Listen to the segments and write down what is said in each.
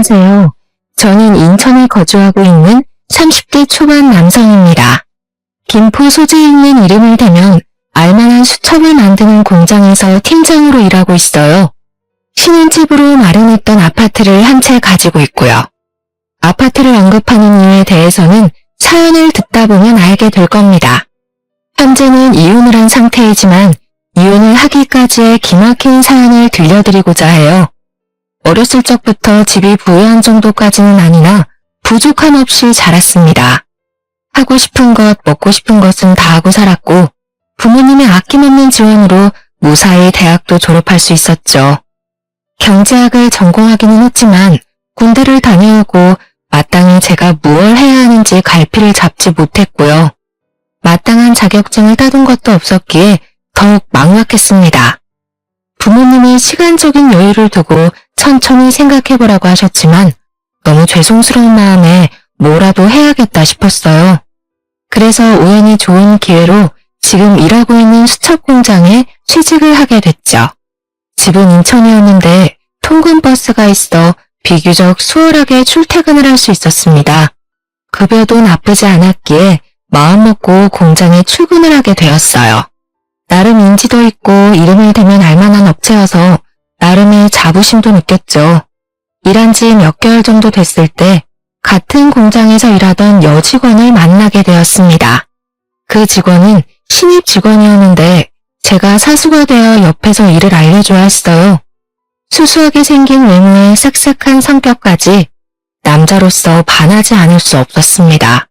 안녕하세요. 저는 인천에 거주하고 있는 30대 초반 남성입니다. 김포 소재에 있는 이름을 대면 알만한 수첩을 만드는 공장에서 팀장으로 일하고 있어요. 신혼집으로 마련했던 아파트를 한 채 가지고 있고요. 아파트를 언급하는 이유에 대해서는 사연을 듣다 보면 알게 될 겁니다. 현재는 이혼을 한 상태이지만 이혼을 하기까지의 기막힌 사연을 들려드리고자 해요. 어렸을 적부터 집이 부유한 정도까지는 아니나 부족함 없이 자랐습니다. 하고 싶은 것, 먹고 싶은 것은 다 하고 살았고 부모님의 아낌없는 지원으로 무사히 대학도 졸업할 수 있었죠. 경제학을 전공하기는 했지만 군대를 다녀오고 마땅히 제가 무엇을 해야 하는지 갈피를 잡지 못했고요. 마땅한 자격증을 따둔 것도 없었기에 더욱 막막했습니다. 부모님이 시간적인 여유를 두고 천천히 생각해보라고 하셨지만 너무 죄송스러운 마음에 뭐라도 해야겠다 싶었어요. 그래서 우연히 좋은 기회로 지금 일하고 있는 수첩 공장에 취직을 하게 됐죠. 집은 인천이었는데 통근버스가 있어 비교적 수월하게 출퇴근을 할 수 있었습니다. 급여도 나쁘지 않았기에 마음먹고 공장에 출근을 하게 되었어요. 나름 인지도 있고 이름을 대면 알만한 업체여서 나름의 자부심도 느꼈죠. 일한 지 몇 개월 정도 됐을 때 같은 공장에서 일하던 여직원을 만나게 되었습니다. 그 직원은 신입 직원이었는데 제가 사수가 되어 옆에서 일을 알려줘야 했어요. 수수하게 생긴 외모에 싹싹한 성격까지 남자로서 반하지 않을 수 없었습니다.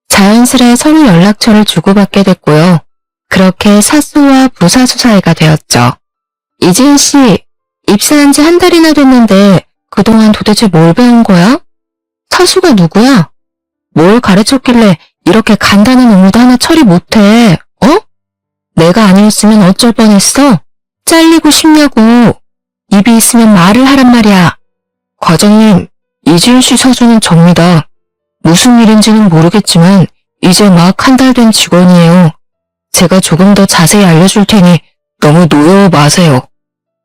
자연스레 서로 연락처를 주고받게 됐고요. 그렇게 사수와 부사수 사이가 되었죠. 이지은 씨, 입사한 지 한 달이나 됐는데 그동안 도대체 뭘 배운 거야? 사수가 누구야? 뭘 가르쳤길래 이렇게 간단한 업무도 하나 처리 못해, 어? 내가 아니었으면 어쩔 뻔했어? 잘리고 싶냐고. 입이 있으면 말을 하란 말이야. 과장님, 이지은 씨 사수는 접니다. 무슨 일인지는 모르겠지만 이제 막 한 달 된 직원이에요. 제가 조금 더 자세히 알려줄 테니 너무 노여워 마세요.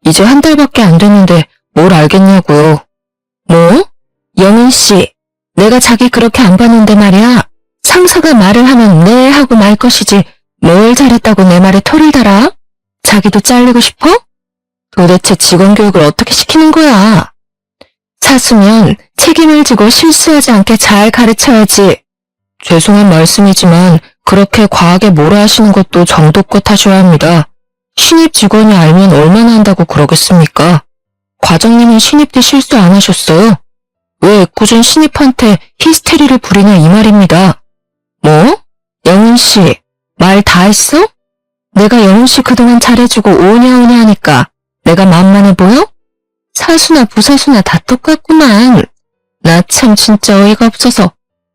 이제 한 달밖에 안 됐는데 뭘 알겠냐고요. 뭐? 영은 씨, 내가 자기 그렇게 안 봤는데 말이야. 상사가 말을 하면 네 하고 말 것이지 뭘 잘했다고 내 말에 털을 달아? 자기도 잘리고 싶어? 도대체 직원 교육을 어떻게 시키는 거야? 사수면 책임을 지고 실수하지 않게 잘 가르쳐야지. 죄송한 말씀이지만 그렇게 과하게 뭐라 하시는 것도 정도껏 하셔야 합니다. 신입 직원이 알면 얼마나 한다고 그러겠습니까? 과장님은 신입 때 실수 안 하셨어요? 왜 애꿎은 신입한테 히스테리를 부리냐 이 말입니다. 뭐? 영은씨, 말 다 했어? 내가 영은씨 그동안 잘해주고 오냐오냐 하니까 내가 만만해 보여? 사수나 부사수나 다 똑같구만. 나 참 진짜 어이가 없어서.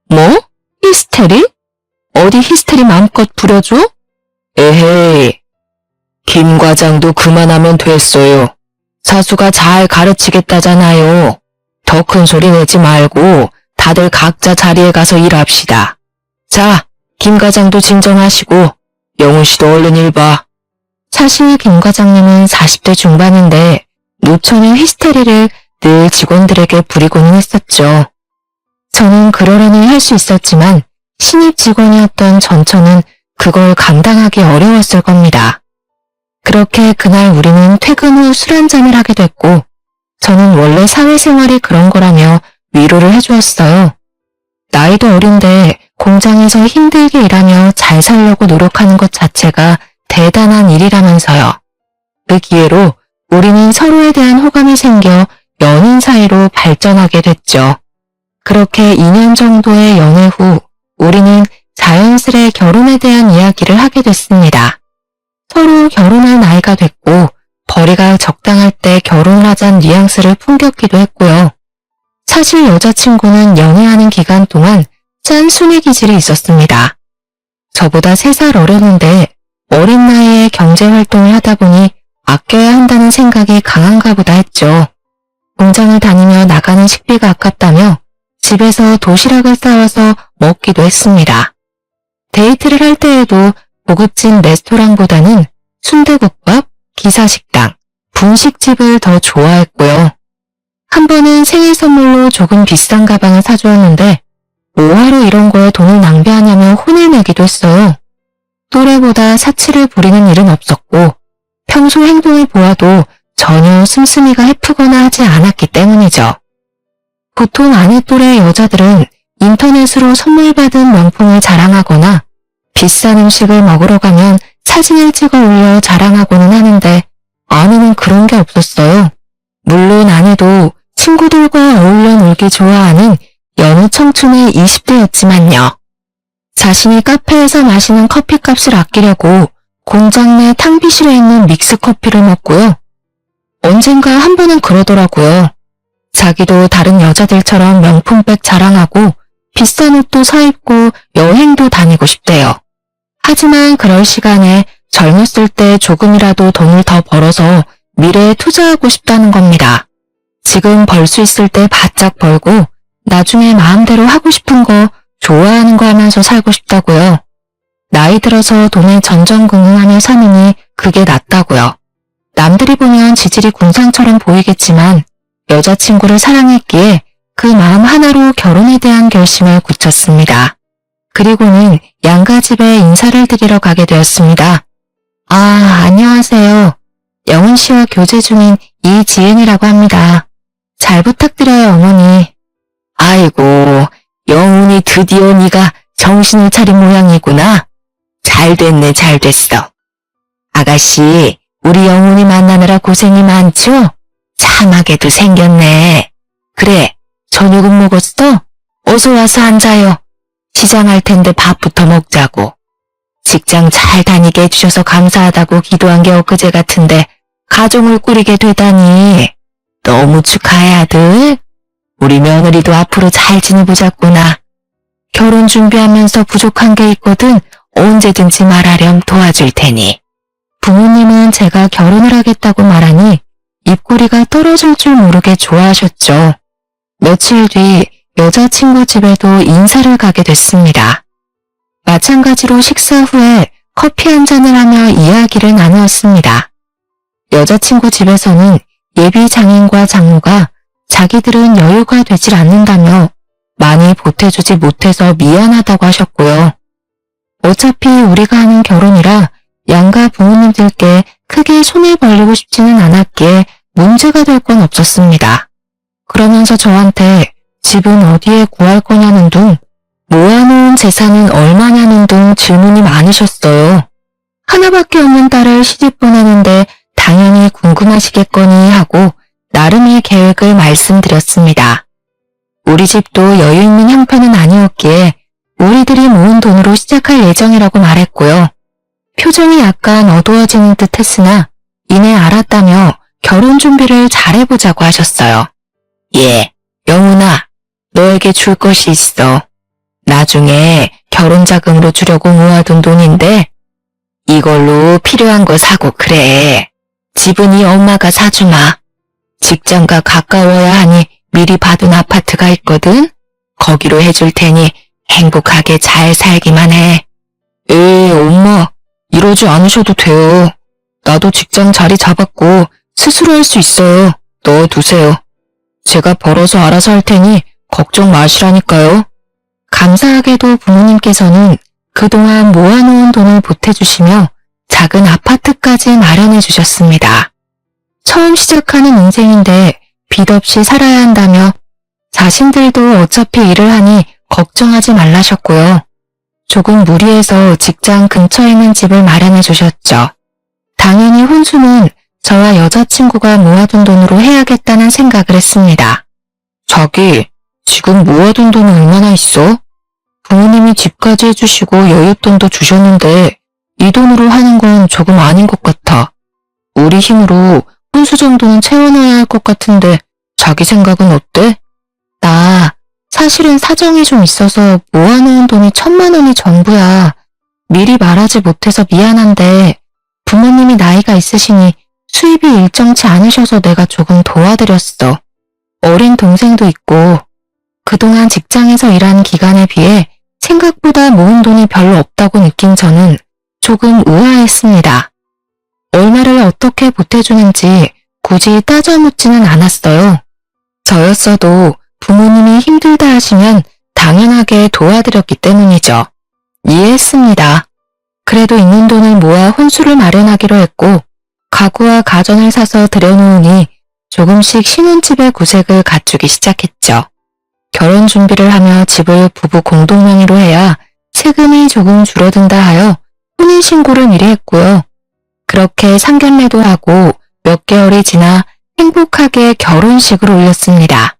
뭐? 히스테리? 어디 히스테리 마음껏 부려줘? 에헤이. 김 과장도 그만하면 됐어요. 사수가 잘 가르치겠다잖아요. 더 큰 소리 내지 말고 다들 각자 자리에 가서 일합시다. 자, 김 과장도 진정하시고 영훈 씨도 얼른 일 봐. 사실 김 과장님은 40대 중반인데 노천의 히스테리를 늘 직원들에게 부리고는 했었죠. 저는 그러려니 할 수 있었지만 신입 직원이었던 전처는 그걸 감당하기 어려웠을 겁니다. 그렇게 그날 우리는 퇴근 후 술 한잔을 하게 됐고 저는 원래 사회생활이 그런 거라며 위로를 해주었어요. 나이도 어린데 공장에서 힘들게 일하며 잘 살려고 노력하는 것 자체가 대단한 일이라면서요. 그 기회로 우리는 서로에 대한 호감이 생겨 연인 사이로 발전하게 됐죠. 그렇게 2년 정도의 연애 후 우리는 자연스레 결혼에 대한 이야기를 하게 됐습니다. 서로 결혼할 나이가 됐고 벌이가 적당할 때 결혼을 하자는 뉘앙스를 풍겼기도 했고요. 사실 여자친구는 연애하는 기간 동안 짠순이 기질이 있었습니다. 저보다 3살 어렸는데 어린 나이에 경제활동을 하다 보니 아껴야 한다는 생각이 강한가 보다 했죠. 공장을 다니며 나가는 식비가 아깝다며 집에서 도시락을 싸와서 먹기도 했습니다. 데이트를 할 때에도 고급진 레스토랑보다는 순대국밥, 기사식당, 분식집을 더 좋아했고요. 한 번은 생일 선물로 조금 비싼 가방을 사주었는데 뭐하러 이런 거에 돈을 낭비하냐며 혼을 내기도 했어요. 또래보다 사치를 부리는 일은 없었고 평소 행동을 보아도 전혀 씀씀이가 해프거나 하지 않았기 때문이죠. 보통 아내 또래 여자들은 인터넷으로 선물 받은 명품을 자랑하거나 비싼 음식을 먹으러 가면 사진을 찍어 올려 자랑하고는 하는데 아내는 그런 게 없었어요. 물론 아내도 친구들과 어울려 놀기 좋아하는 여느 청춘의 20대였지만요. 자신이 카페에서 마시는 커피값을 아끼려고 공장 내 탕비실에 있는 믹스커피를 먹고요. 언젠가 한 번은 그러더라고요. 자기도 다른 여자들처럼 명품백 자랑하고 비싼 옷도 사입고 여행도 다니고 싶대요. 하지만 그럴 시간에 젊었을 때 조금이라도 돈을 더 벌어서 미래에 투자하고 싶다는 겁니다. 지금 벌 수 있을 때 바짝 벌고 나중에 마음대로 하고 싶은 거 좋아하는 거 하면서 살고 싶다고요. 나이 들어서 돈에 전전긍긍하며 사느니 그게 낫다고요. 남들이 보면 지질이 군상처럼 보이겠지만 여자친구를 사랑했기에 그 마음 하나로 결혼에 대한 결심을 굳혔습니다. 그리고는 양가 집에 인사를 드리러 가게 되었습니다. 아, 안녕하세요. 영은 씨와 교제 중인 이지은이라고 합니다. 잘 부탁드려요, 어머니. 아이고, 영훈이 드디어 네가 정신을 차린 모양이구나. 잘 됐네, 잘 됐어. 아가씨, 우리 영훈이 만나느라 고생이 많죠? 참하게도 생겼네. 그래, 저녁은 먹었어? 어서 와서 앉아요. 시장할 텐데 밥부터 먹자고. 직장 잘 다니게 해주셔서 감사하다고 기도한 게 엊그제 같은데 가정을 꾸리게 되다니. 너무 축하해, 아들. 우리 며느리도 앞으로 잘 지내보자꾸나. 결혼 준비하면서 부족한 게 있거든 언제든지 말하렴 도와줄 테니. 부모님은 제가 결혼을 하겠다고 말하니 입꼬리가 떨어질 줄 모르게 좋아하셨죠. 며칠 뒤 여자친구 집에도 인사를 가게 됐습니다. 마찬가지로 식사 후에 커피 한 잔을 하며 이야기를 나누었습니다. 여자친구 집에서는 예비 장인과 장모가 자기들은 여유가 되질 않는다며 많이 보태주지 못해서 미안하다고 하셨고요. 어차피 우리가 하는 결혼이라 양가 부모님들께 크게 손해 벌리고 싶지는 않았기에 문제가 될 건 없었습니다. 그러면서 저한테 집은 어디에 구할 거냐는 둥, 모아놓은 재산은 얼마냐는 둥 질문이 많으셨어요. 하나밖에 없는 딸을 시집 보내는데 당연히 궁금하시겠거니 하고 나름의 계획을 말씀드렸습니다. 우리 집도 여유 있는 형편은 아니었기에 우리들이 모은 돈으로 시작할 예정이라고 말했고요. 표정이 약간 어두워지는 듯 했으나 이내 알았다며 결혼 준비를 잘해보자고 하셨어요. 예, 영훈아, 너에게 줄 것이 있어. 나중에 결혼 자금으로 주려고 모아둔 돈인데 이걸로 필요한 거 사고 그래. 집은 이 엄마가 사주마. 직장과 가까워야 하니 미리 받은 아파트가 있거든. 거기로 해줄 테니 행복하게 잘 살기만 해. 엄마, 이러지 않으셔도 돼요. 나도 직장 자리 잡았고 스스로 할 수 있어요. 넣어두세요. 제가 벌어서 알아서 할 테니 걱정 마시라니까요. 감사하게도 부모님께서는 그동안 모아놓은 돈을 보태주시며 작은 아파트까지 마련해 주셨습니다. 처음 시작하는 인생인데 빚 없이 살아야 한다며 자신들도 어차피 일을 하니 걱정하지 말라셨고요. 조금 무리해서 직장 근처에 있는 집을 마련해 주셨죠. 당연히 혼수는 저와 여자친구가 모아둔 돈으로 해야겠다는 생각을 했습니다. 자기, 지금 모아둔 돈이 얼마나 있어? 부모님이 집까지 해주시고 여윳돈도 주셨는데 이 돈으로 하는 건 조금 아닌 것 같아. 우리 힘으로 혼수 정도는 채워넣어야 할 것 같은데 자기 생각은 어때? 나 사실은 사정이 좀 있어서 모아놓은 돈이 1,000만 원이 전부야. 미리 말하지 못해서 미안한데 부모님이 나이가 있으시니 수입이 일정치 않으셔서 내가 조금 도와드렸어. 어린 동생도 있고 그동안 직장에서 일한 기간에 비해 생각보다 모은 돈이 별로 없다고 느낀 저는 조금 의아했습니다. 얼마를 어떻게 보태주는지 굳이 따져 묻지는 않았어요. 저였어도 부모님이 힘들다 하시면 당연하게 도와드렸기 때문이죠. 이해했습니다. 그래도 있는 돈을 모아 혼수를 마련하기로 했고 가구와 가전을 사서 들여놓으니 조금씩 신혼집의 구색을 갖추기 시작했죠. 결혼 준비를 하며 집을 부부 공동 명의로 해야 세금이 조금 줄어든다 하여 혼인신고를 미리 했고요. 그렇게 상견례도 하고 몇 개월이 지나 행복하게 결혼식을 올렸습니다.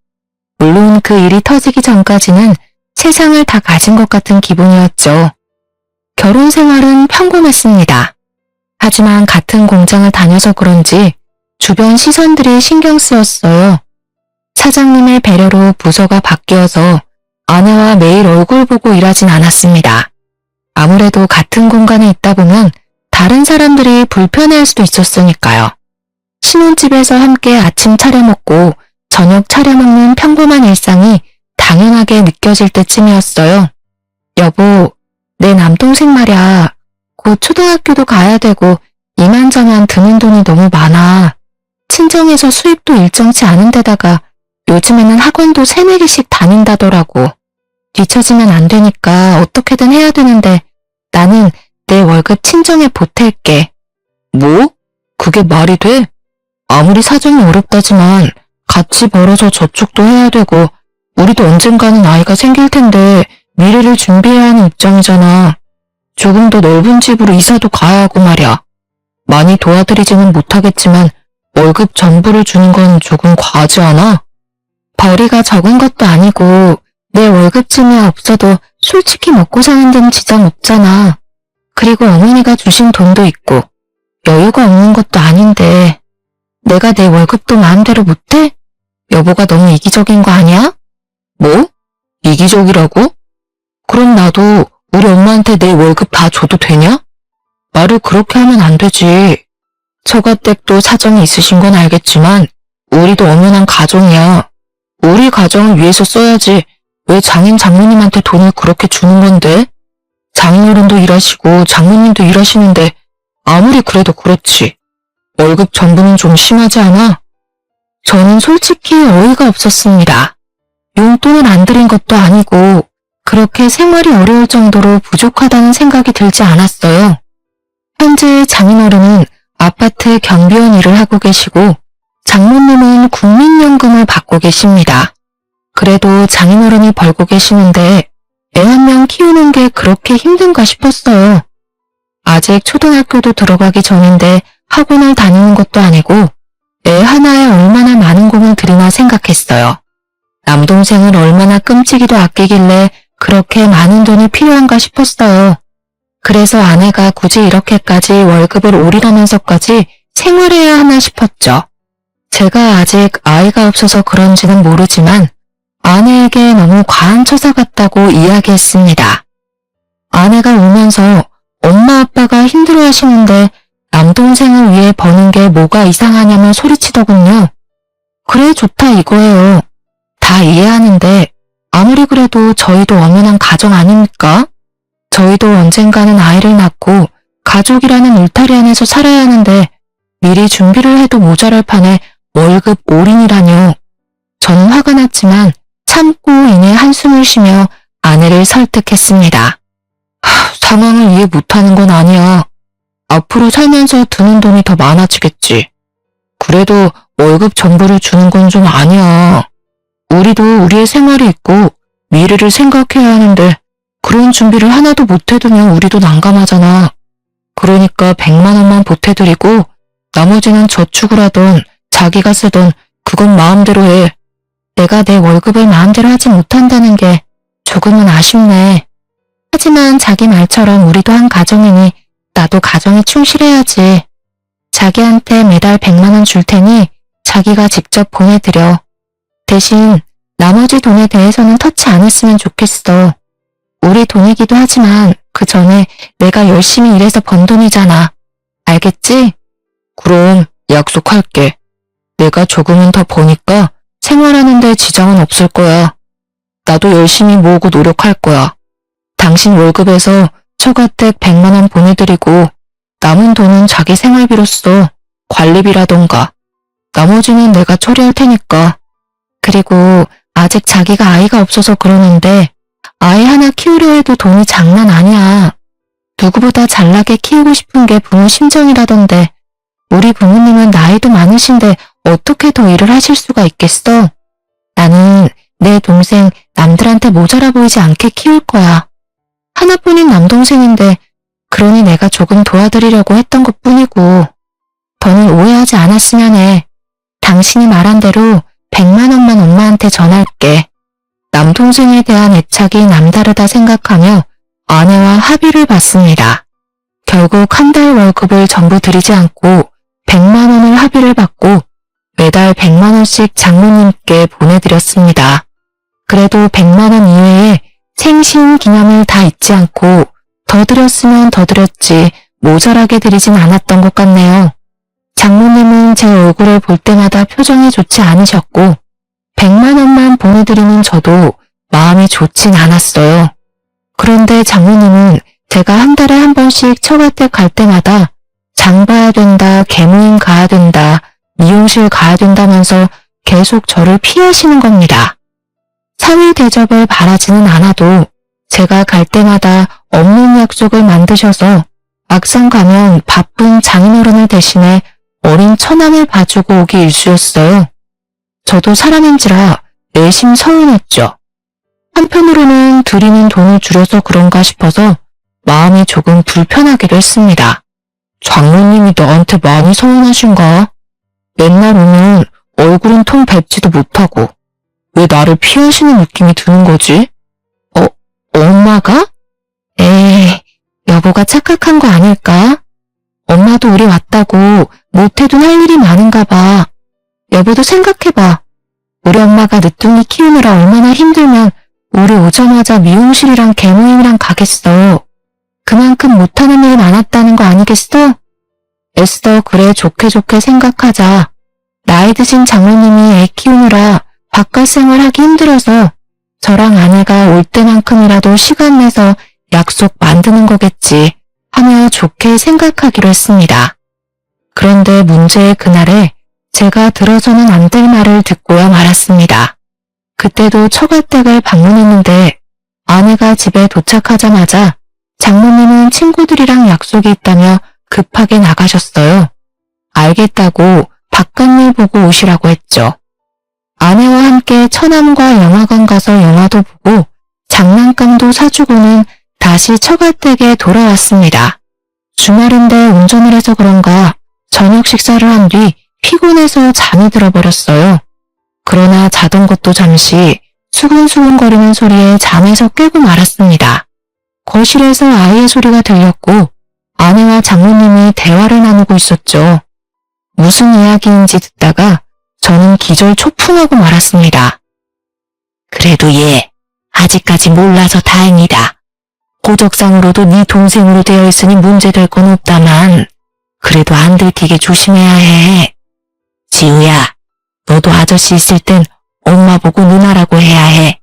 물론 그 일이 터지기 전까지는 세상을 다 가진 것 같은 기분이었죠. 결혼 생활은 평범했습니다. 하지만 같은 공장을 다녀서 그런지 주변 시선들이 신경 쓰였어요. 사장님의 배려로 부서가 바뀌어서 아내와 매일 얼굴 보고 일하진 않았습니다. 아무래도 같은 공간에 있다 보면 다른 사람들이 불편해할 수도 있었으니까요. 신혼집에서 함께 아침 차려 먹고 저녁 차려 먹는 평범한 일상이 당연하게 느껴질 때쯤이었어요. 여보, 내 남동생 말야. 곧 초등학교도 가야 되고 이만저만 드는 돈이 너무 많아. 친정에서 수입도 일정치 않은 데다가 요즘에는 학원도 3-4개씩 다닌다더라고. 뒤처지면 안 되니까 어떻게든 해야 되는데 나는 내 월급 친정에 보탤게. 뭐? 그게 말이 돼? 아무리 사정이 어렵다지만 같이 벌어서 저축도 해야 되고 우리도 언젠가는 아이가 생길 텐데 미래를 준비해야 하는 입장이잖아. 조금 더 넓은 집으로 이사도 가야 하고 말이야. 많이 도와드리지는 못하겠지만 월급 전부를 주는 건 조금 과하지 않아? 벌이가 적은 것도 아니고 내 월급쯤이 없어도 솔직히 먹고 사는 데는 지장 없잖아. 그리고 어머니가 주신 돈도 있고 여유가 없는 것도 아닌데 내가 내 월급도 마음대로 못해? 여보가 너무 이기적인 거 아니야? 뭐? 이기적이라고? 그럼 나도 우리 엄마한테 내 월급 다 줘도 되냐? 말을 그렇게 하면 안 되지. 처가댁도 사정이 있으신 건 알겠지만 우리도 엄연한 가정이야. 우리 가정을 위해서 써야지 왜 장인 장모님한테 돈을 그렇게 주는 건데? 장인어른도 일하시고 장모님도 일하시는데 아무리 그래도 그렇지. 월급 전부는 좀 심하지 않아? 저는 솔직히 어이가 없었습니다. 용돈을 안 드린 것도 아니고 그렇게 생활이 어려울 정도로 부족하다는 생각이 들지 않았어요. 현재 장인어른은 아파트 경비원 일을 하고 계시고 장모님은 국민연금을 받고 계십니다. 그래도 장인어른이 벌고 계시는데 애 한 명 키우는 게 그렇게 힘든가 싶었어요. 아직 초등학교도 들어가기 전인데 학원을 다니는 것도 아니고 애 하나에 얼마나 많은 공을 들이나 생각했어요. 남동생을 얼마나 끔찍이도 아끼길래 그렇게 많은 돈이 필요한가 싶었어요. 그래서 아내가 굳이 이렇게까지 월급을 올인하면서까지 생활해야 하나 싶었죠. 제가 아직 아이가 없어서 그런지는 모르지만 아내에게 너무 과한 처사 같다고 이야기했습니다. 아내가 울면서 엄마 아빠가 힘들어하시는데 남동생을 위해 버는 게 뭐가 이상하냐며 소리치더군요. 그래 좋다 이거예요. 다 이해하는데 아무리 그래도 저희도 엄연한 가정 아닙니까? 저희도 언젠가는 아이를 낳고 가족이라는 울타리 안에서 살아야 하는데 미리 준비를 해도 모자랄 판에 월급 올인이라뇨. 저는 화가 났지만 참고 이내 한숨을 쉬며 아내를 설득했습니다. 상황을 이해 못하는 건 아니야. 앞으로 살면서 드는 돈이 더 많아지겠지. 그래도 월급 전부를 주는 건 좀 아니야. 우리도 우리의 생활이 있고 미래를 생각해야 하는데 그런 준비를 하나도 못 해두면 우리도 난감하잖아. 그러니까 100만 원만 보태드리고 나머지는 저축을 하던 자기가 쓰던 그건 마음대로 해. 내가 내 월급을 마음대로 하지 못한다는 게 조금은 아쉽네. 하지만 자기 말처럼 우리도 한 가정이니 나도 가정에 충실해야지. 자기한테 매달 100만 원 줄 테니 자기가 직접 보내드려. 대신 나머지 돈에 대해서는 터치 안 했으면 좋겠어. 우리 돈이기도 하지만 그 전에 내가 열심히 일해서 번 돈이잖아. 알겠지? 그럼 약속할게. 내가 조금은 더 버니까 생활하는 데 지장은 없을 거야. 나도 열심히 모으고 노력할 거야. 당신 월급에서 처가댁 100만 원 보내드리고 남은 돈은 자기 생활비로 써. 관리비라던가. 나머지는 내가 처리할 테니까. 그리고 아직 자기가 아이가 없어서 그러는데 아이 하나 키우려 해도 돈이 장난 아니야. 누구보다 잘나게 키우고 싶은 게 부모 심정이라던데 우리 부모님은 나이도 많으신데 어떻게 더 일을 하실 수가 있겠어? 나는 내 동생 남들한테 모자라 보이지 않게 키울 거야. 하나뿐인 남동생인데 그러니 내가 조금 도와드리려고 했던 것뿐이고 더는 오해하지 않았으면 해. 당신이 말한 대로 100만 원만 엄마한테 전할게. 남동생에 대한 애착이 남다르다 생각하며 아내와 합의를 봤습니다. 결국 한 달 월급을 전부 드리지 않고 100만 원을 합의를 받고 매달 100만 원씩 장모님께 보내드렸습니다. 그래도 100만 원 이외에 생신 기념일 다 잊지 않고 더 드렸으면 더 드렸지 모자라게 드리진 않았던 것 같네요. 장모님은 제 얼굴을 볼 때마다 표정이 좋지 않으셨고 100만 원만 보내드리는 저도 마음이 좋진 않았어요. 그런데 장모님은 제가 한 달에 한 번씩 처갓댁 갈 때마다 장 봐야 된다, 계모임 가야 된다, 미용실 가야 된다면서 계속 저를 피하시는 겁니다. 사위 대접을 바라지는 않아도 제가 갈 때마다 없는 약속을 만드셔서 막상 가면 바쁜 장인어른을 대신해 어린 처남을 봐주고 오기 일쑤였어요. 저도 사람인지라 내심 서운했죠. 한편으로는 드리는 돈을 줄여서 그런가 싶어서 마음이 조금 불편하기도 했습니다. 장모님이 너한테 많이 서운하신가? 맨날 오면 얼굴은 통 뵙지도 못하고 왜 나를 피하시는 느낌이 드는 거지? 엄마가? 에이, 여보가 착각한 거 아닐까? 엄마도 우리 왔다고 못해도 할 일이 많은가 봐. 여보도 생각해봐. 우리 엄마가 늦둥이 키우느라 얼마나 힘들면 우리 오자마자 미용실이랑 계모임이랑 가겠어. 그만큼 못하는 일이 많았다는 거 아니겠어? 애써 그래 좋게 좋게 생각하자. 나이 드신 장모님이 애 키우느라 바깥 생활하기 힘들어서 저랑 아내가 올 때만큼이라도 시간 내서 약속 만드는 거겠지 하며 좋게 생각하기로 했습니다. 그런데 문제의 그날에 제가 들어서는 안 될 말을 듣고야 말았습니다. 그때도 처갓댁을 방문했는데 아내가 집에 도착하자마자 장모님은 친구들이랑 약속이 있다며 급하게 나가셨어요. 알겠다고 바깥일 보고 오시라고 했죠. 아내와 함께 처남과 영화관 가서 영화도 보고 장난감도 사주고는 다시 처갓댁에 돌아왔습니다. 주말인데 운전을 해서 그런가 저녁 식사를 한 뒤 피곤해서 잠이 들어버렸어요. 그러나 자던 것도 잠시 수근수근거리는 소리에 잠에서 깨고 말았습니다. 거실에서 아이의 소리가 들렸고 아내와 장모님이 대화를 나누고 있었죠. 무슨 이야기인지 듣다가 저는 기절초풍하고 말았습니다. 그래도 얘 아직까지 몰라서 다행이다. 고적상으로도 네 동생으로 되어 있으니 문제될 건 없다만 그래도 안 들키게 조심해야 해. 지우야, 너도 아저씨 있을 땐 엄마 보고 누나라고 해야 해.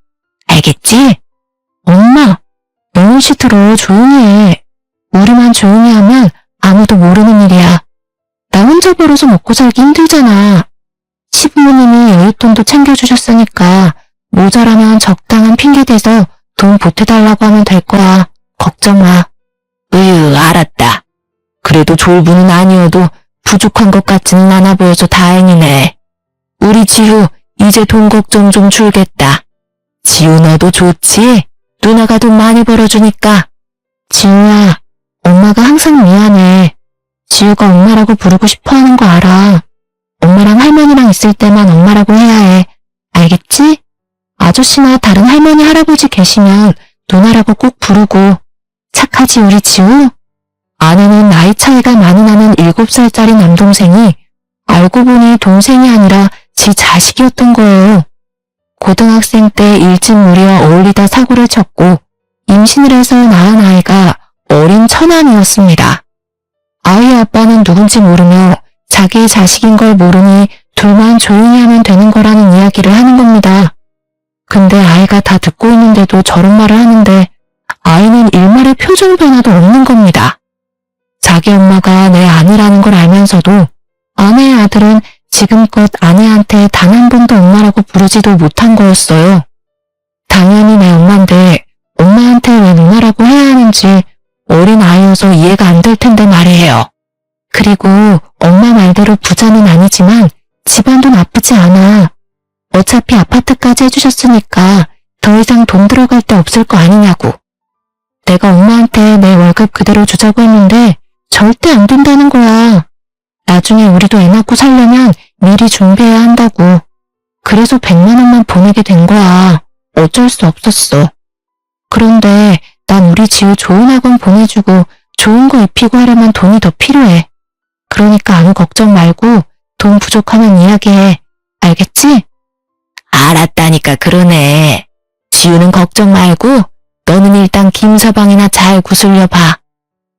알겠지? 엄마, 너무 시들어. 조용히 해. 우리만 조용히 하면 아무도 모르는 일이야. 나 혼자 벌어서 먹고 살기 힘들잖아. 시부모님이 여윳돈도 챙겨주셨으니까 모자라면 적당한 핑계대서 돈 보태달라고 하면 될 거야. 걱정 마. 알았다. 그래도 졸부는 아니어도 부족한 것 같지는 않아 보여서 다행이네. 우리 지우 이제 돈 걱정 좀 줄겠다. 지우 너도 좋지? 누나가 돈 많이 벌어주니까. 지우야, 엄마가 항상 미안해. 지우가 엄마라고 부르고 싶어 하는 거 알아. 엄마랑 할머니랑 있을 때만 엄마라고 해야 해. 알겠지? 아저씨나 다른 할머니 할아버지 계시면 누나라고 꼭 부르고. 착하지 우리 지우? 아내는 나이 차이가 많이 나는 7살짜리 남동생이 알고 보니 동생이 아니라 지 자식이었던 거예요. 고등학생 때 일진 무리와 어울리다 사고를 쳤고 임신을 해서 낳은 아이가 어린 처남이었습니다. 아이의 아빠는 누군지 모르며 자기 자식인 걸 모르니 둘만 조용히 하면 되는 거라는 이야기를 하는 겁니다. 근데 아이가 다 듣고 있는데도 저런 말을 하는데 아이는 일말의 표정 변화도 없는 겁니다. 자기 엄마가 내 아내라는 걸 알면서도 아내의 아들은 지금껏 아내한테 단 한 번도 엄마라고 부르지도 못한 거였어요. 당연히 내 엄마인데 엄마한테 왜 누나라고 해야 하는지 어린 아이여서 이해가 안 될 텐데 말이에요. 그리고 엄마 말대로 부자는 아니지만 집안도 나쁘지 않아. 어차피 아파트까지 해주셨으니까 더 이상 돈 들어갈 데 없을 거 아니냐고. 내가 엄마한테 내 월급 그대로 주자고 했는데 절대 안 된다는 거야. 나중에 우리도 애 낳고 살려면 미리 준비해야 한다고. 그래서 100만 원만 보내게 된 거야. 어쩔 수 없었어. 그런데 난 우리 지우 좋은 학원 보내주고 좋은 거 입히고 하려면 돈이 더 필요해. 그러니까 아무 걱정 말고 돈 부족하면 이야기해. 알겠지? 알았다니까 그러네. 지우는 걱정 말고 너는 일단 김서방이나 잘 구슬려 봐.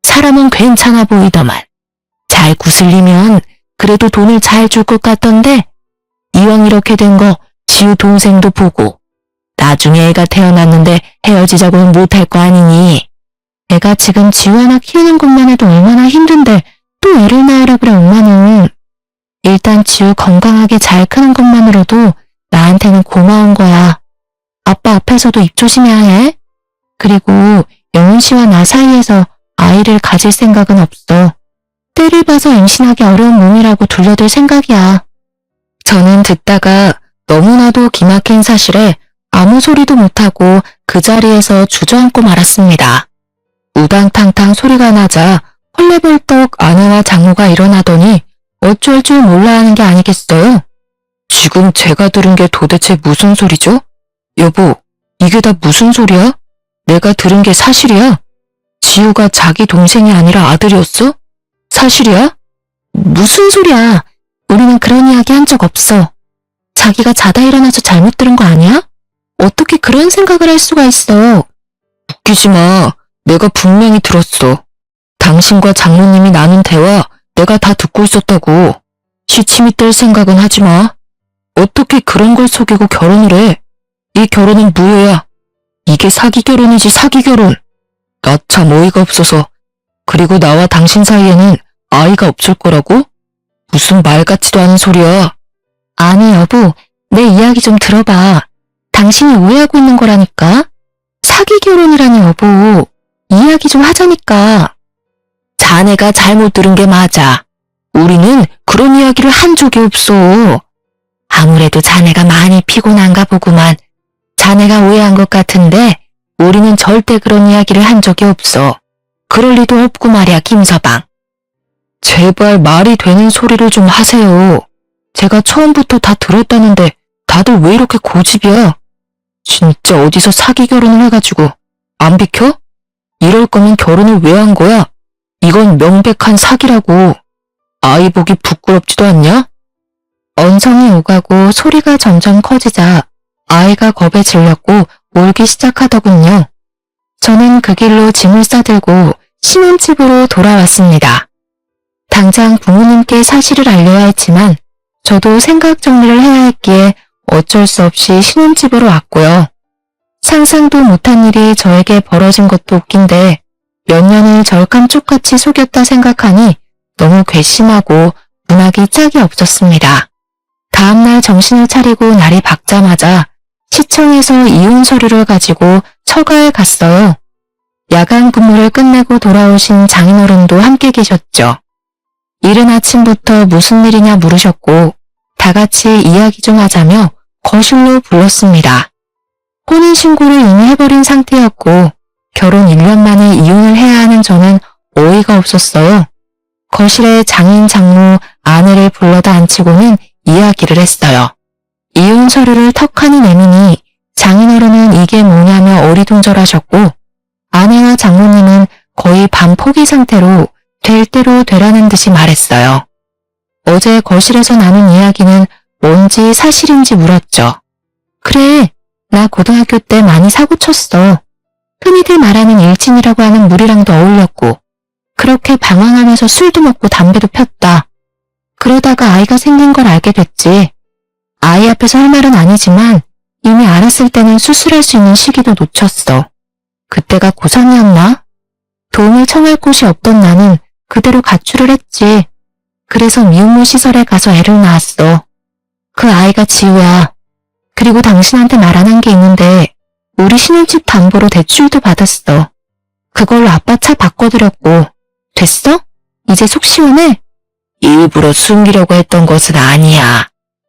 사람은 괜찮아 보이더만. 잘 구슬리면 그래도 돈을 잘 줄 것 같던데 이왕 이렇게 된 거 지우 동생도 보고 나중에 애가 태어났는데 헤어지자고는 못할 거 아니니. 애가 지금 지우 하나 키우는 것만 해도 얼마나 힘든데 또 애를 낳으라 그래 엄마는. 일단 지우 건강하게 잘 크는 것만으로도 나한테는 고마운 거야. 아빠 앞에서도 입 조심해야 해. 그리고 영훈 씨와 나 사이에서 아이를 가질 생각은 없어. 때를 봐서 임신하기 어려운 몸이라고 둘러댈 생각이야. 저는 듣다가 너무나도 기막힌 사실에 아무 소리도 못하고 그 자리에서 주저앉고 말았습니다. 우당탕탕 소리가 나자 헐레벌떡 아내와 장모가 일어나더니 어쩔 줄 몰라 하는 게 아니겠어요? 지금 제가 들은 게 도대체 무슨 소리죠? 여보, 이게 다 무슨 소리야? 내가 들은 게 사실이야? 지우가 자기 동생이 아니라 아들이었어? 사실이야? 무슨 소리야? 우리는 그런 이야기 한 적 없어. 자기가 자다 일어나서 잘못 들은 거 아니야? 어떻게 그런 생각을 할 수가 있어? 웃기지 마. 내가 분명히 들었어. 당신과 장모님이 나눈 대화 내가 다 듣고 있었다고. 시침이 뗄 생각은 하지 마. 어떻게 그런 걸 속이고 결혼을 해? 이 결혼은 무효야. 이게 사기 결혼이지 사기 결혼. 나 참 어이가 없어서. 그리고 나와 당신 사이에는 아이가 없을 거라고? 무슨 말 같지도 않은 소리야. 아니 여보, 내 이야기 좀 들어봐. 당신이 오해하고 있는 거라니까. 사기 결혼이라니 여보. 이야기 좀 하자니까. 자네가 잘못 들은 게 맞아. 우리는 그런 이야기를 한 적이 없어. 아무래도 자네가 많이 피곤한가 보구만. 자네가 오해한 것 같은데 우리는 절대 그런 이야기를 한 적이 없어. 그럴 리도 없고 말이야 김서방. 제발 말이 되는 소리를 좀 하세요. 제가 처음부터 다 들었다는데 다들 왜 이렇게 고집이야? 진짜 어디서 사기 결혼을 해가지고 안 비켜? 이럴 거면 결혼을 왜 한 거야? 이건 명백한 사기라고. 아이 보기 부끄럽지도 않냐? 언성이 오가고 소리가 점점 커지자 아이가 겁에 질렸고 울기 시작하더군요. 저는 그 길로 짐을 싸들고 신혼집으로 돌아왔습니다. 당장 부모님께 사실을 알려야 했지만 저도 생각 정리를 해야 했기에 어쩔 수 없이 신혼집으로 왔고요. 상상도 못한 일이 저에게 벌어진 것도 웃긴데 몇 년을 절 깜쪽같이 속였다 생각하니 너무 괘씸하고 분하기 짝이 없었습니다. 다음날 정신을 차리고 날이 밝자마자 시청에서 이혼 서류를 가지고 처가에 갔어요. 야간 근무를 끝내고 돌아오신 장인어른도 함께 계셨죠. 이른 아침부터 무슨 일이냐 물으셨고 다 같이 이야기 좀 하자며 거실로 불렀습니다. 혼인신고를 이미 해버린 상태였고 결혼 1년 만에 이혼을 해야 하는 저는 어이가 없었어요. 거실에 장인, 장모, 아내를 불러다 앉히고는 이야기를 했어요. 이혼 서류를 턱하니 내미니 장인어른은 이게 뭐냐며 어리둥절하셨고 아내와 장모님은 거의 반포기 상태로 될 대로 되라는 듯이 말했어요. 어제 거실에서 나눈 이야기는 뭔지 사실인지 물었죠. 그래, 나 고등학교 때 많이 사고 쳤어. 흔히들 말하는 일진이라고 하는 무리랑도 어울렸고 그렇게 방황하면서 술도 먹고 담배도 폈다. 그러다가 아이가 생긴 걸 알게 됐지. 아이 앞에서 할 말은 아니지만 이미 알았을 때는 수술할 수 있는 시기도 놓쳤어. 그때가 고3이었나? 도움을 청할 곳이 없던 나는 그대로 가출을 했지. 그래서 미혼모 시설에 가서 애를 낳았어. 그 아이가 지우야. 그리고 당신한테 말 안 한 게 있는데 우리 신혼집 담보로 대출도 받았어. 그걸로 아빠 차 바꿔드렸고. 됐어? 이제 속 시원해? 일부러 숨기려고 했던 것은 아니야.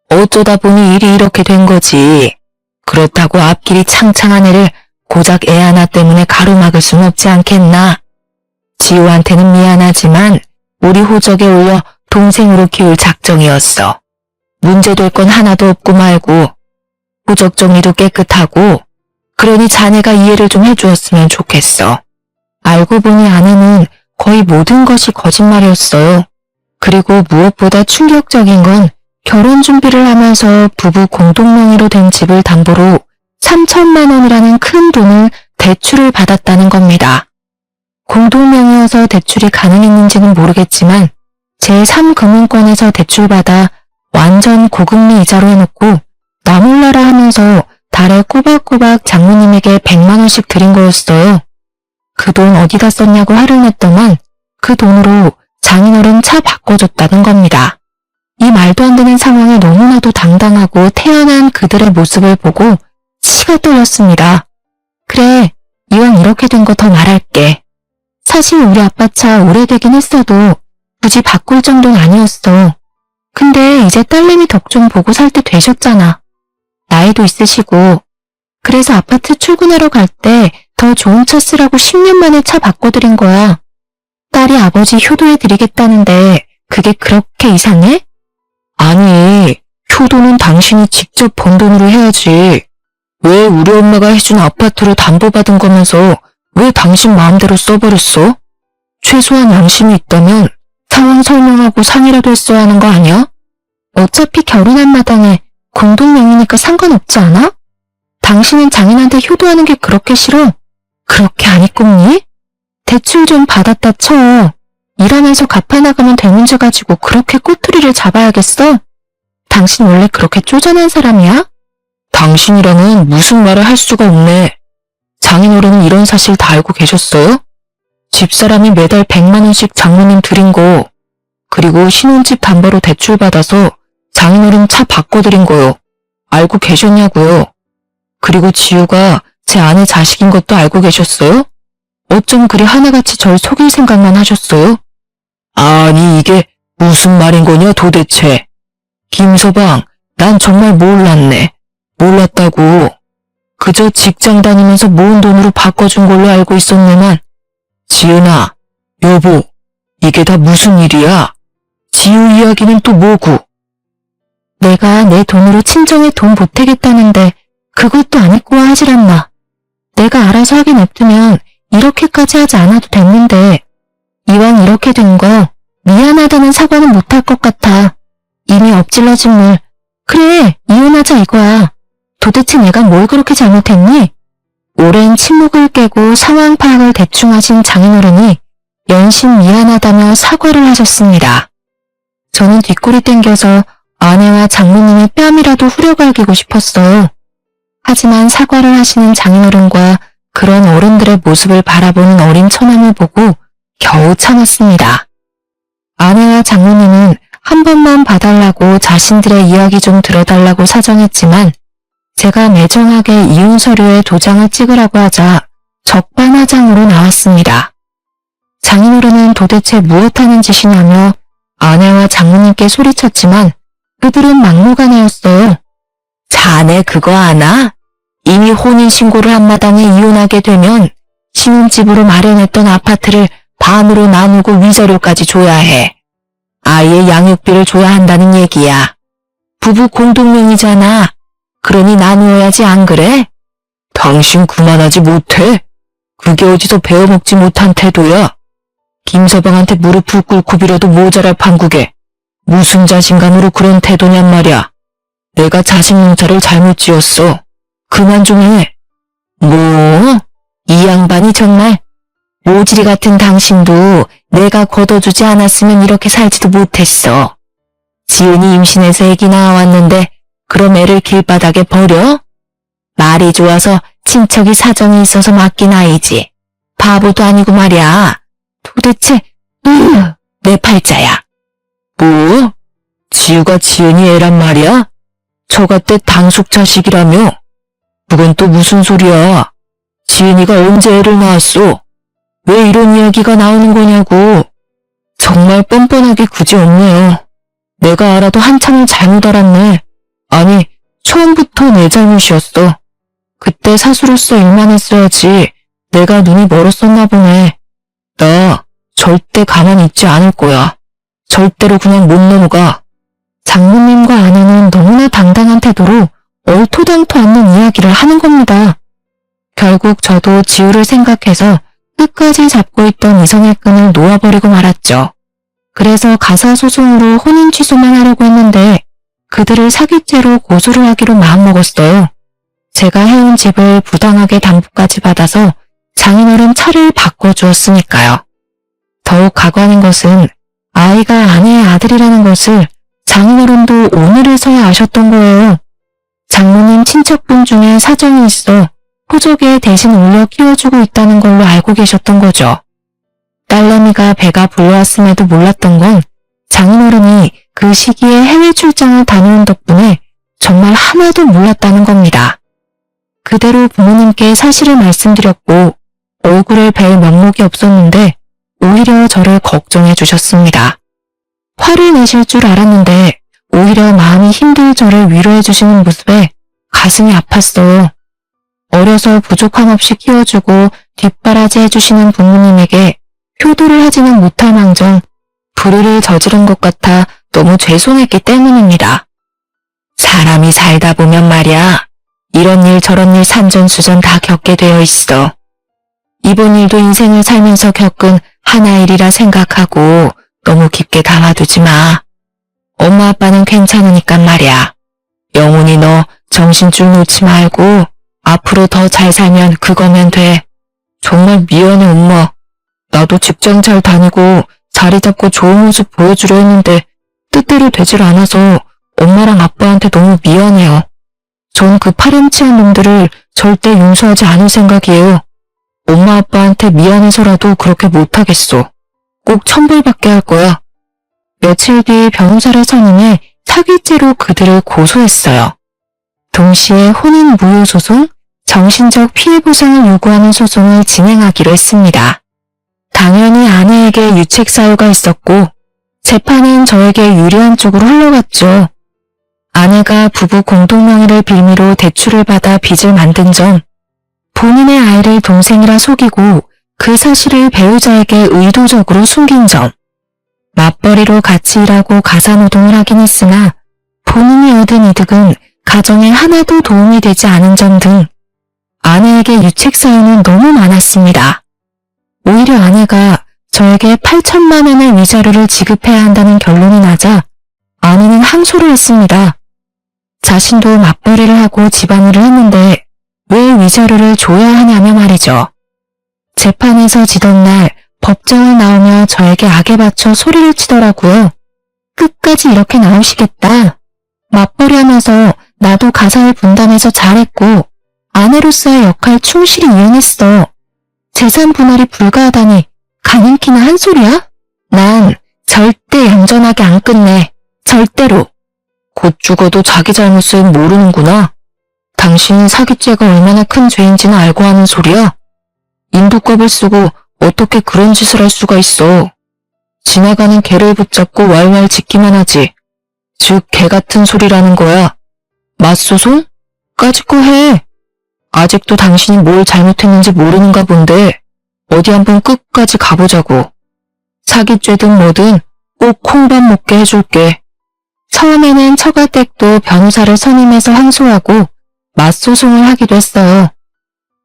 어쩌다 보니 일이 이렇게 된 거지. 그렇다고 앞길이 창창한 애를 고작 애 하나 때문에 가로막을 순 없지 않겠나? 지우한테는 미안하지만 우리 호적에 올려 동생으로 키울 작정이었어. 문제될 건 하나도 없고 말고 호적 정리도 깨끗하고 그러니 자네가 이해를 좀 해주었으면 좋겠어. 알고 보니 아내는 거의 모든 것이 거짓말이었어요. 그리고 무엇보다 충격적인 건 결혼 준비를 하면서 부부 공동명의로 된 집을 담보로 3천만 원이라는 큰 돈을 대출을 받았다는 겁니다. 공동명의여서 대출이 가능했는지는 모르겠지만 제3금융권에서 대출받아 완전 고금리 이자로 해놓고 나 몰라라 하면서 달에 꼬박꼬박 장모님에게 100만 원씩 드린 거였어요. 그 돈 어디다 썼냐고 화를 냈더만 그 돈으로 장인어른 차 바꿔줬다는 겁니다. 이 말도 안 되는 상황에 너무나도 당당하고 태연한 그들의 모습을 보고 치가 떨렸습니다. 그래, 이왕 이렇게 된 거 더 말할게. 사실 우리 아빠 차 오래되긴 했어도 굳이 바꿀 정도는 아니었어. 근데 이제 딸내미 덕 좀 보고 살 때 되셨잖아. 나이도 있으시고. 그래서 아파트 출근하러 갈 때 더 좋은 차 쓰라고 10년 만에 차 바꿔드린 거야. 딸이 아버지 효도해드리겠다는데 그게 그렇게 이상해? 아니, 효도는 당신이 직접 번 돈으로 해야지. 왜 우리 엄마가 해준 아파트로 담보받은 거면서 왜 당신 마음대로 써버렸어? 최소한 양심이 있다면 상황 설명하고 상의라도 했어야 하는 거 아니야? 어차피 결혼한 마당에 공동명의니까 상관없지 않아? 당신은 장인한테 효도하는 게 그렇게 싫어? 그렇게 안 이꼽니? 대출 좀 받았다 쳐. 일하면서 갚아나가면 될 문제 가지고 그렇게 꼬투리를 잡아야겠어? 당신 원래 그렇게 쪼잔한 사람이야? 당신이랑은 무슨 말을 할 수가 없네. 장인어른은 이런 사실 다 알고 계셨어요? 집사람이 매달 100만 원씩 장모님 드린 거, 그리고 신혼집 담보로 대출 받아서 장인어른 차 바꿔드린 거요. 알고 계셨냐고요? 그리고 지우가 제 아내 자식인 것도 알고 계셨어요? 어쩜 그리 하나같이 절 속일 생각만 하셨어요? 아니 이게 무슨 말인 거냐 도대체. 김서방, 난 정말 몰랐네. 몰랐다고. 그저 직장 다니면서 모은 돈으로 바꿔준 걸로 알고 있었네만. 지은아, 여보, 이게 다 무슨 일이야? 지우 이야기는 또 뭐고? 내가 내 돈으로 친정에 돈 보태겠다는데 그것도 안 입고 와 하질 않나. 내가 알아서 하긴 냅두면 이렇게까지 하지 않아도 됐는데 이왕 이렇게 된 거 미안하다는 사과는 못할 것 같아. 이미 엎질러진 물. 그래, 이혼하자 이거야. 도대체 내가 뭘 그렇게 잘못했니? 오랜 침묵을 깨고 상황 파악을 대충 하신 장인어른이 연신 미안하다며 사과를 하셨습니다. 저는 뒷골이 땡겨서 아내와 장모님의 뺨이라도 후려갈기고 싶었어요. 하지만 사과를 하시는 장인어른과 그런 어른들의 모습을 바라보는 어린 처남을 보고 겨우 참았습니다. 아내와 장모님은 한 번만 봐달라고 자신들의 이야기 좀 들어달라고 사정했지만 제가 매정하게 이혼 서류에 도장을 찍으라고 하자 적반하장으로 나왔습니다. 장인어른은 도대체 무엇하는 짓이냐며 아내와 장모님께 소리쳤지만 그들은 막무가내였어요. 자네 그거 아나? 이미 혼인신고를 한 마당에 이혼하게 되면 신혼집으로 마련했던 아파트를 반으로 나누고 위자료까지 줘야 해. 아이의 양육비를 줘야 한다는 얘기야. 부부 공동명의잖아. 그러니 나누어야지 안 그래? 당신 그만하지 못해? 그게 어디서 배워먹지 못한 태도야? 김서방한테 무릎을 꿇고 빌어도 모자랄 판국에 무슨 자신감으로 그런 태도냔 말이야. 내가 자식 농사를 잘못 지었어. 그만 좀 해. 뭐? 이 양반이 정말 모지리 같은 당신도 내가 걷어주지 않았으면 이렇게 살지도 못했어. 지은이 임신해서 애기 낳아왔는데 그럼 애를 길바닥에 버려? 말이 좋아서 친척이 사정이 있어서 맡긴 아이지. 바보도 아니고 말이야. 도대체 내 팔자야. 뭐? 지우가 지은이 애란 말이야? 저같대 단속 자식이라며? 그건 또 무슨 소리야? 지은이가 언제 애를 낳았어? 왜 이런 이야기가 나오는 거냐고. 정말 뻔뻔하게 굳이 없네요. 내가 알아도 한참을 잘못 알았네. 아니, 처음부터 내 잘못이었어. 그때 사수로서 일만 했어야지. 내가 눈이 멀었었나 보네. 나 절대 가만히 있지 않을 거야. 절대로 그냥 못 넘어가. 장모님과 아내는 너무나 당당한 태도로 얼토당토 않는 이야기를 하는 겁니다. 결국 저도 지우를 생각해서 끝까지 잡고 있던 이성의 끈을 놓아버리고 말았죠. 그래서 가사소송으로 혼인 취소만 하려고 했는데 그들을 사기죄로 고소를 하기로 마음먹었어요. 제가 해온 집을 부당하게 담보까지 받아서 장인어른 차를 바꿔주었으니까요. 더욱 가관인 것은 아이가 아내의 아들이라는 것을 장인어른도 오늘에서야 아셨던 거예요. 장모님 친척분 중에 사정이 있어 호족에 대신 올려 키워주고 있다는 걸로 알고 계셨던 거죠. 딸내미가 배가 불러왔음에도 몰랐던 건 장인어른이 그 시기에 해외 출장을 다녀온 덕분에 정말 하나도 몰랐다는 겁니다. 그대로 부모님께 사실을 말씀드렸고 얼굴을 뵐 면목이 없었는데 오히려 저를 걱정해 주셨습니다. 화를 내실 줄 알았는데 오히려 마음이 힘들 저를 위로해 주시는 모습에 가슴이 아팠어요. 어려서 부족함 없이 키워주고 뒷바라지 해주시는 부모님에게 효도를 하지는 못할 망정 불의를 저지른 것 같아 너무 죄송했기 때문입니다. 사람이 살다 보면 말이야, 이런 일 저런 일 산전수전 다 겪게 되어 있어. 이번 일도 인생을 살면서 겪은 하나의 일이라 생각하고 너무 깊게 담아두지 마. 엄마 아빠는 괜찮으니까 말이야. 영훈이 너 정신줄 놓지 말고 앞으로 더 잘 살면 그거면 돼. 정말 미안해 엄마. 나도 직장 잘 다니고 자리 잡고 좋은 모습 보여주려 했는데 뜻대로 되질 않아서 엄마랑 아빠한테 너무 미안해요. 전 그 파렴치한 놈들을 절대 용서하지 않을 생각이에요. 엄마 아빠한테 미안해서라도 그렇게 못하겠어. 꼭 천벌받게 할 거야. 며칠 뒤 변호사를 선임해 사기죄로 그들을 고소했어요. 동시에 혼인 무효 소송, 정신적 피해 보상을 요구하는 소송을 진행하기로 했습니다. 당연히 아내에게 유책 사유가 있었고 재판은 저에게 유리한 쪽으로 흘러갔죠. 아내가 부부 공동명의를 빌미로 대출을 받아 빚을 만든 점, 본인의 아이를 동생이라 속이고 그 사실을 배우자에게 의도적으로 숨긴 점, 맞벌이로 같이 일하고 가사노동을 하긴 했으나 본인이 얻은 이득은 가정에 하나도 도움이 되지 않은 점 등 아내에게 유책 사유는 너무 많았습니다. 오히려 아내가 저에게 8천만 원의 위자료를 지급해야 한다는 결론이 나자 아내는 항소를 했습니다. 자신도 맞벌이를 하고 집안일을 했는데 왜 위자료를 줘야 하냐며 말이죠. 재판에서 지던 날 법정을 나오며 저에게 악에 받쳐 소리를 치더라고요. 끝까지 이렇게 나오시겠다. 맞벌이 하면서 나도 가사를 분담해서 잘했고 아내로서의 역할 충실히 이행했어. 재산 분할이 불가하다니 가능키나 한 소리야? 난 절대 얌전하게 안 끝내. 절대로. 곧 죽어도 자기 잘못은 모르는구나. 당신은 사기죄가 얼마나 큰 죄인지는 알고 하는 소리야? 인두껍을 쓰고 어떻게 그런 짓을 할 수가 있어. 지나가는 개를 붙잡고 왈왈 짖기만 하지. 즉 개 같은 소리라는 거야. 맞소송? 까짓거 해. 아직도 당신이 뭘 잘못했는지 모르는가 본데 어디 한번 끝까지 가보자고. 사기죄든 뭐든 꼭 콩밥 먹게 해줄게. 처음에는 처가댁도 변호사를 선임해서 항소하고 맞소송을 하기도 했어요.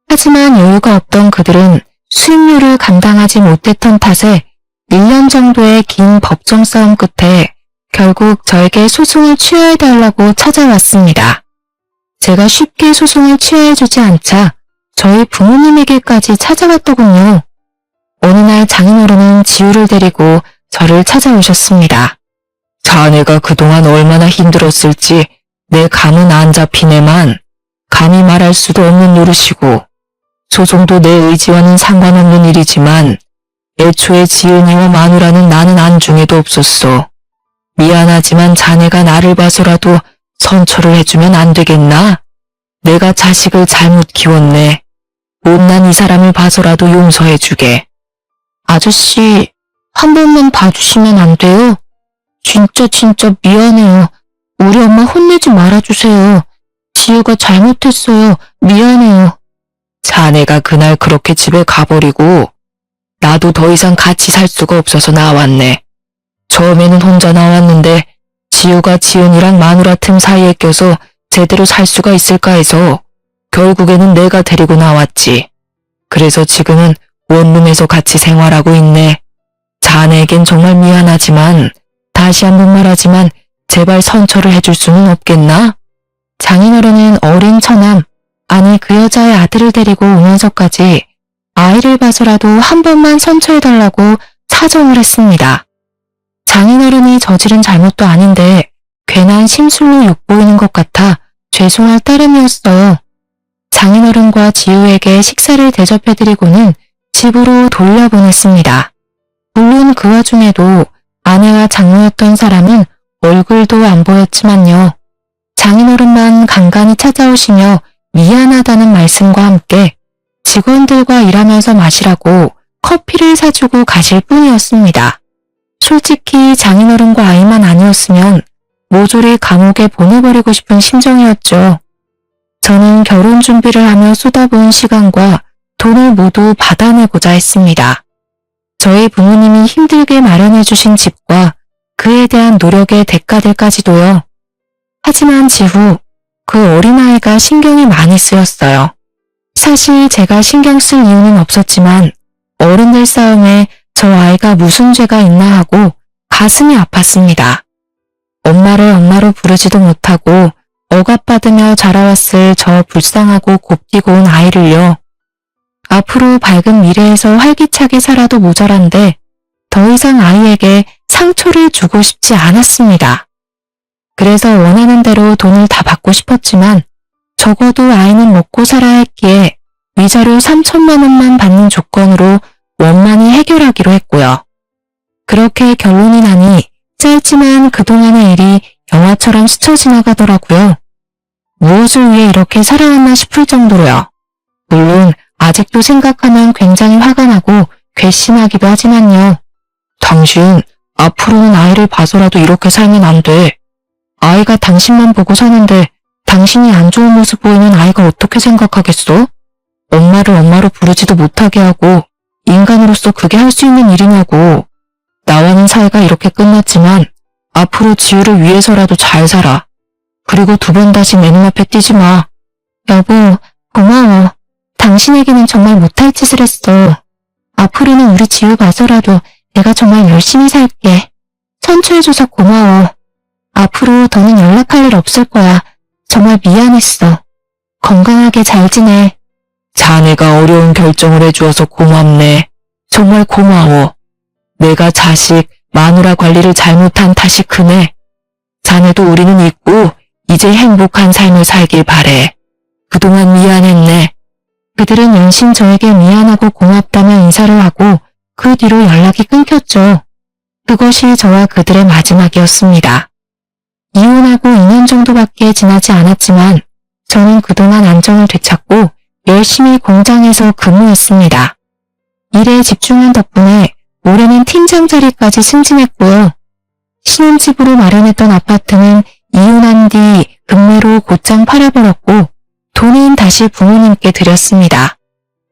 하지만 여유가 없던 그들은 수임료를 감당하지 못했던 탓에 1년 정도의 긴 법정 싸움 끝에 결국 저에게 소송을 취하해달라고 찾아왔습니다. 제가 쉽게 소송을 취하해주지 않자 저희 부모님에게까지 찾아왔더군요. 어느 날 장인어른은 지우를 데리고 저를 찾아오셨습니다. 자네가 그동안 얼마나 힘들었을지 내 감은 안 잡히네만 감히 말할 수도 없는 노릇이고 소송도 내 의지와는 상관없는 일이지만 애초에 지은이와 마누라는 나는 안중에도 없었어. 미안하지만 자네가 나를 봐서라도 선처를 해주면 안 되겠나? 내가 자식을 잘못 키웠네. 못난 이 사람을 봐서라도 용서해주게. 아저씨, 한 번만 봐주시면 안 돼요? 진짜 미안해요. 우리 엄마 혼내지 말아주세요. 지우가 잘못했어요. 미안해요. 자네가 그날 그렇게 집에 가버리고 나도 더 이상 같이 살 수가 없어서 나왔네. 처음에는 혼자 나왔는데 지우가 지은이랑 마누라 틈 사이에 껴서 제대로 살 수가 있을까 해서 결국에는 내가 데리고 나왔지. 그래서 지금은 원룸에서 같이 생활하고 있네. 자네에겐 정말 미안하지만 다시 한번 말하지만 제발 선처를 해줄 수는 없겠나? 장인어른은 어린 처남, 아니 그 여자의 아들을 데리고 오면서까지 아이를 봐서라도 한 번만 선처해달라고 사정을 했습니다. 장인어른이 저지른 잘못도 아닌데 괜한 심술로 욕보이는 것 같아 죄송할 따름이었어요. 장인어른과 지우에게 식사를 대접해드리고는 집으로 돌려보냈습니다. 물론 그 와중에도 아내와 장모였던 사람은 얼굴도 안 보였지만요. 장인어른만 간간히 찾아오시며 미안하다는 말씀과 함께 직원들과 일하면서 마시라고 커피를 사주고 가실 뿐이었습니다. 솔직히 장인어른과 아이만 아니었으면 모조리 감옥에 보내버리고 싶은 심정이었죠. 저는 결혼 준비를 하며 쏟아부은 시간과 돈을 모두 받아내고자 했습니다. 저희 부모님이 힘들게 마련해주신 집과 그에 대한 노력의 대가들까지도요. 하지만 지후 그 어린아이가 신경이 많이 쓰였어요. 사실 제가 신경 쓸 이유는 없었지만 어른들 싸움에 저 아이가 무슨 죄가 있나 하고 가슴이 아팠습니다. 엄마를 엄마로 부르지도 못하고 억압받으며 자라왔을 저 불쌍하고 곱디고 온 아이를요. 앞으로 밝은 미래에서 활기차게 살아도 모자란데 더 이상 아이에게 상처를 주고 싶지 않았습니다. 그래서 원하는 대로 돈을 다 받고 싶었지만 적어도 아이는 먹고 살아야 했기에 위자료 3천만 원만 받는 조건으로 원만히 해결하기로 했고요. 그렇게 결론이 나니 짧지만 그동안의 일이 영화처럼 스쳐 지나가더라고요. 무엇을 위해 이렇게 살아왔나 싶을 정도로요. 물론 아직도 생각하면 굉장히 화가 나고 괘씸하기도 하지만요. 당신 앞으로는 아이를 봐서라도 이렇게 살면 안 돼. 아이가 당신만 보고 사는데 당신이 안 좋은 모습 보이면 아이가 어떻게 생각하겠어? 엄마를 엄마로 부르지도 못하게 하고 인간으로서 그게 할 수 있는 일이냐고. 나와는 사이가 이렇게 끝났지만 앞으로 지우를 위해서라도 잘 살아. 그리고 두 번 다시 내 눈앞에 띄지 마. 여보, 고마워. 당신에게는 정말 못할 짓을 했어. 앞으로는 우리 지우 봐서라도 내가 정말 열심히 살게. 선처해줘서 고마워. 앞으로 더는 연락할 일 없을 거야. 정말 미안했어. 건강하게 잘 지내. 자네가 어려운 결정을 해주어서 고맙네. 정말 고마워. 내가 자식, 마누라 관리를 잘못한 탓이 크네. 자네도 우리는 있고 이제 행복한 삶을 살길 바래. 그동안 미안했네. 그들은 연신 저에게 미안하고 고맙다며 인사를 하고 그 뒤로 연락이 끊겼죠. 그것이 저와 그들의 마지막이었습니다. 이혼하고 2년 정도밖에 지나지 않았지만 저는 그동안 안정을 되찾고 열심히 공장에서 근무했습니다. 일에 집중한 덕분에 올해는 팀장 자리까지 승진했고요. 신혼집으로 마련했던 아파트는 이혼한 뒤 급매로 곧장 팔아버렸고 돈은 다시 부모님께 드렸습니다.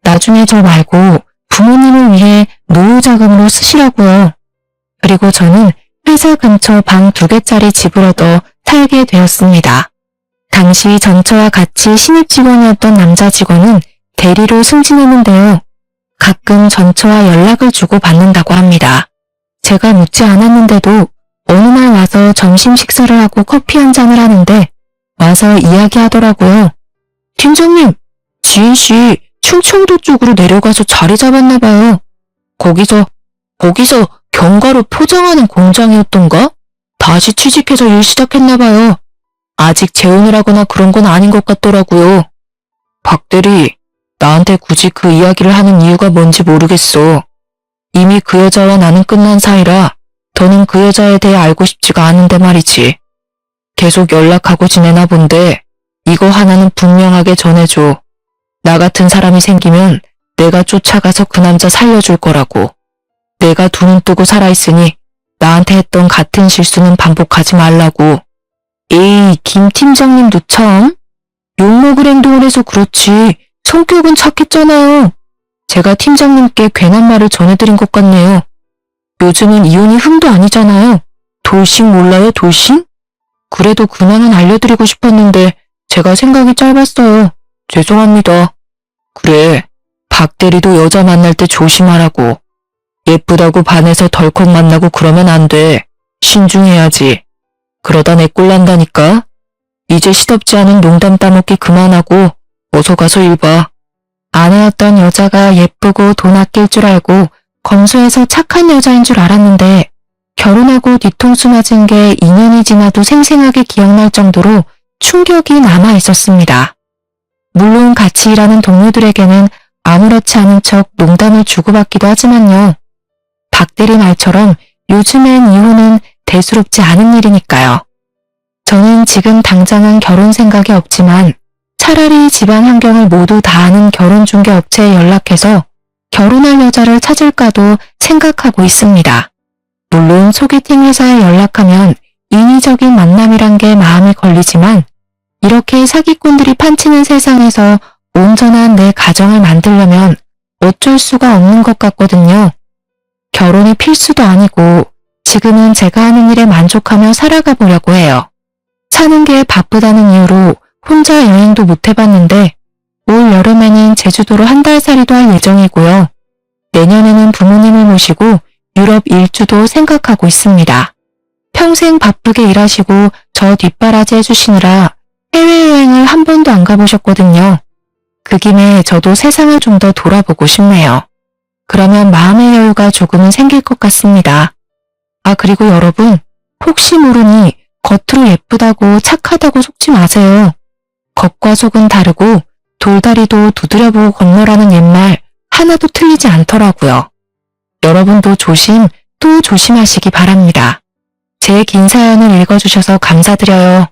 나중에 저 말고 부모님을 위해 노후 자금으로 쓰시라고요. 그리고 저는 회사 근처 방 2개짜리 집을 얻어 살게 되었습니다. 당시 전처와 같이 신입 직원이었던 남자 직원은 대리로 승진했는데요. 가끔 전처와 연락을 주고 받는다고 합니다. 제가 묻지 않았는데도 어느 날 와서 점심 식사를 하고 커피 한 잔을 하는데 와서 이야기하더라고요. 팀장님, 지은씨 충청도 쪽으로 내려가서 자리 잡았나 봐요. 거기서 견과류 포장하는 공장이었던가? 다시 취직해서 일 시작했나 봐요. 아직 재혼을 하거나 그런 건 아닌 것 같더라고요. 박대리, 나한테 굳이 그 이야기를 하는 이유가 뭔지 모르겠어. 이미 그 여자와 나는 끝난 사이라 더는 그 여자에 대해 알고 싶지가 않은데 말이지. 계속 연락하고 지내나 본데 이거 하나는 분명하게 전해줘. 나 같은 사람이 생기면 내가 쫓아가서 그 남자 살려줄 거라고. 내가 두 눈 뜨고 살아있으니 나한테 했던 같은 실수는 반복하지 말라고. 에이, 김 팀장님도 참. 욕먹을 행동을 해서 그렇지 성격은 착했잖아요. 제가 팀장님께 괜한 말을 전해드린 것 같네요. 요즘은 이혼이 흠도 아니잖아요. 돌싱 몰라요, 돌싱? 그래도 근황은 알려드리고 싶었는데 제가 생각이 짧았어요. 죄송합니다. 그래, 박 대리도 여자 만날 때 조심하라고. 예쁘다고 반해서 덜컥 만나고 그러면 안 돼. 신중해야지. 그러다 내 꼴 난다니까. 이제 시덥지 않은 농담 따먹기 그만하고 어서 가서 일 봐. 아내였던 여자가 예쁘고 돈 아낄 줄 알고 검소해서 착한 여자인 줄 알았는데 결혼하고 뒤통수 맞은 게 2년이 지나도 생생하게 기억날 정도로 충격이 남아 있었습니다. 물론 같이 일하는 동료들에게는 아무렇지 않은 척 농담을 주고받기도 하지만요. 박대리 말처럼 요즘엔 이혼은 대수롭지 않은 일이니까요. 저는 지금 당장은 결혼 생각이 없지만 차라리 집안 환경을 모두 다 아는 결혼중개업체에 연락해서 결혼할 여자를 찾을까도 생각하고 있습니다. 물론 소개팅 회사에 연락하면 인위적인 만남이란 게 마음이 걸리지만 이렇게 사기꾼들이 판치는 세상에서 온전한 내 가정을 만들려면 어쩔 수가 없는 것 같거든요. 결혼이 필수도 아니고 지금은 제가 하는 일에 만족하며 살아가 보려고 해요. 사는 게 바쁘다는 이유로 혼자 여행도 못 해봤는데 올 여름에는 제주도로 한 달 살이도 할 예정이고요. 내년에는 부모님을 모시고 유럽 일주도 생각하고 있습니다. 평생 바쁘게 일하시고 저 뒷바라지 해주시느라 해외여행을 한 번도 안 가보셨거든요. 그 김에 저도 세상을 좀 더 돌아보고 싶네요. 그러면 마음의 여유가 조금은 생길 것 같습니다. 아, 그리고 여러분, 혹시 모르니 겉으로 예쁘다고 착하다고 속지 마세요. 겉과 속은 다르고 돌다리도 두드려보고 건너라는 옛말 하나도 틀리지 않더라고요. 여러분도 조심 또 조심하시기 바랍니다. 제 긴 사연을 읽어주셔서 감사드려요.